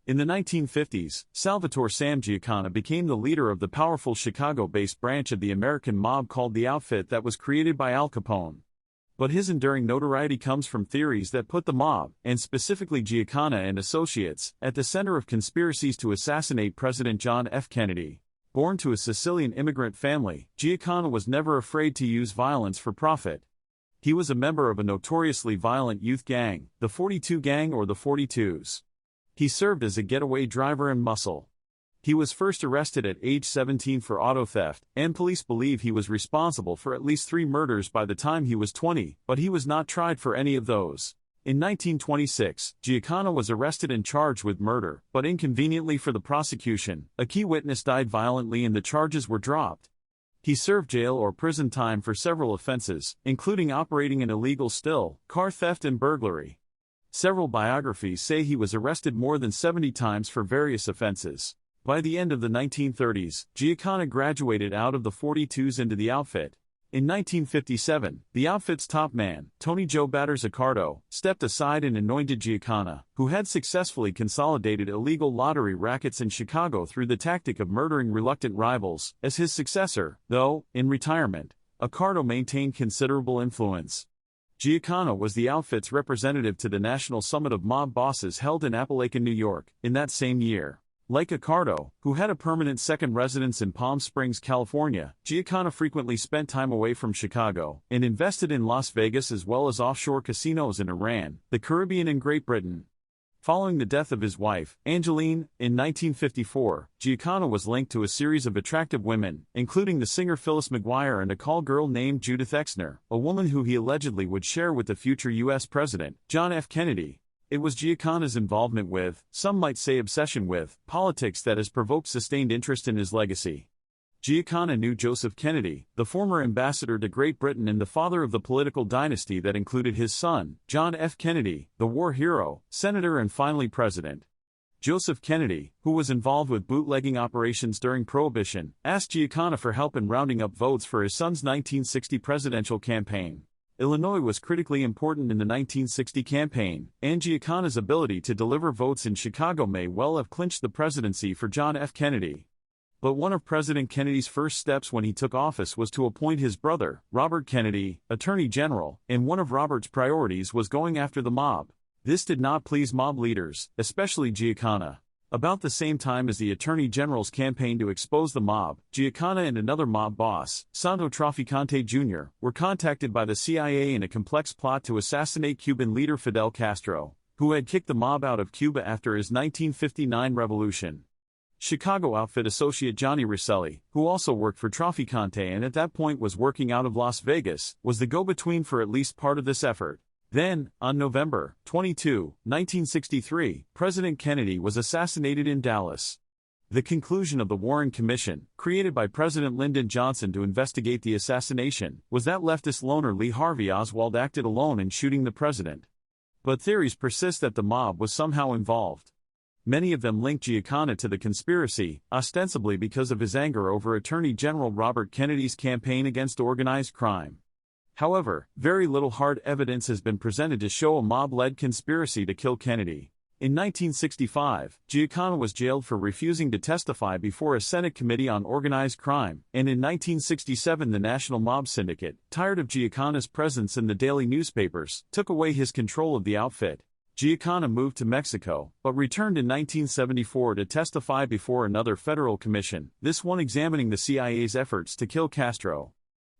In the 1950s, Salvatore Sam Giancana became the leader of the powerful Chicago-based branch of the American mob called the Outfit that was created by Al Capone. But his enduring notoriety comes from theories that put the mob, and specifically Giancana and associates, at the center of conspiracies to assassinate President John F. Kennedy. Born to a Sicilian immigrant family, Giancana was never afraid to use violence for profit. He was a member of a notoriously violent youth gang, the 42 Gang or the 42s. He served as a getaway driver and muscle. He was first arrested at age 17 for auto theft, and police believe he was responsible for at least 3 murders by the time he was 20, but he was not tried for any of those. In 1926, Giancana was arrested and charged with murder, but inconveniently for the prosecution, a key witness died violently and the charges were dropped. He served jail or prison time for several offenses, including operating an illegal still, car theft and burglary. Several biographies say he was arrested more than 70 times for various offenses. By the end of the 1930s, Giancana graduated out of the 42s into the Outfit. In 1957, the Outfit's top man, Tony Joe Batters Accardo, stepped aside and anointed Giancana, who had successfully consolidated illegal lottery rackets in Chicago through the tactic of murdering reluctant rivals, as his successor, though, in retirement, Accardo maintained considerable influence. Giancana was the Outfit's representative to the National Summit of Mob Bosses held in Appalachian, New York, in that same year. Like Accardo, who had a permanent second residence in Palm Springs, California, Giancana frequently spent time away from Chicago, and invested in Las Vegas as well as offshore casinos in Iran, the Caribbean and Great Britain. Following the death of his wife, Angeline, in 1954, Giancana was linked to a series of attractive women, including the singer Phyllis McGuire and a call girl named Judith Exner, a woman who he allegedly would share with the future U.S. President, John F. Kennedy. It was Giancana's involvement with, some might say obsession with, politics that has provoked sustained interest in his legacy. Giancana knew Joseph Kennedy, the former ambassador to Great Britain and the father of the political dynasty that included his son, John F. Kennedy, the war hero, senator and finally president. Joseph Kennedy, who was involved with bootlegging operations during Prohibition, asked Giancana for help in rounding up votes for his son's 1960 presidential campaign. Illinois was critically important in the 1960 campaign, and Giancana's ability to deliver votes in Chicago may well have clinched the presidency for John F. Kennedy. But one of President Kennedy's first steps when he took office was to appoint his brother, Robert Kennedy, Attorney General, and one of Robert's priorities was going after the mob. This did not please mob leaders, especially Giancana. About the same time as the Attorney General's campaign to expose the mob, Giancana and another mob boss, Santo Traficante Jr., were contacted by the CIA in a complex plot to assassinate Cuban leader Fidel Castro, who had kicked the mob out of Cuba after his 1959 revolution. Chicago Outfit associate Johnny Rosselli, who also worked for Traficante and at that point was working out of Las Vegas, was the go-between for at least part of this effort. Then, on November 22, 1963, President Kennedy was assassinated in Dallas. The conclusion of the Warren Commission, created by President Lyndon Johnson to investigate the assassination, was that leftist loner Lee Harvey Oswald acted alone in shooting the president. But theories persist that the mob was somehow involved. Many of them link Giancana to the conspiracy, ostensibly because of his anger over Attorney General Robert Kennedy's campaign against organized crime. However, very little hard evidence has been presented to show a mob-led conspiracy to kill Kennedy. In 1965, Giancana was jailed for refusing to testify before a Senate Committee on Organized Crime, and in 1967 the National Mob Syndicate, tired of Giancana's presence in the daily newspapers, took away his control of the Outfit. Giancana moved to Mexico, but returned in 1974 to testify before another federal commission, this one examining the CIA's efforts to kill Castro.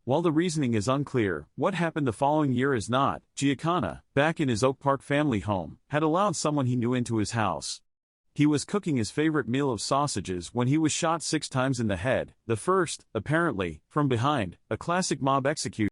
While the reasoning is unclear, what happened the following year is not. Giancana, back in his Oak Park family home, had allowed someone he knew into his house. He was cooking his favorite meal of sausages when he was shot 6 times in the head, the first, apparently, from behind, a classic mob execution.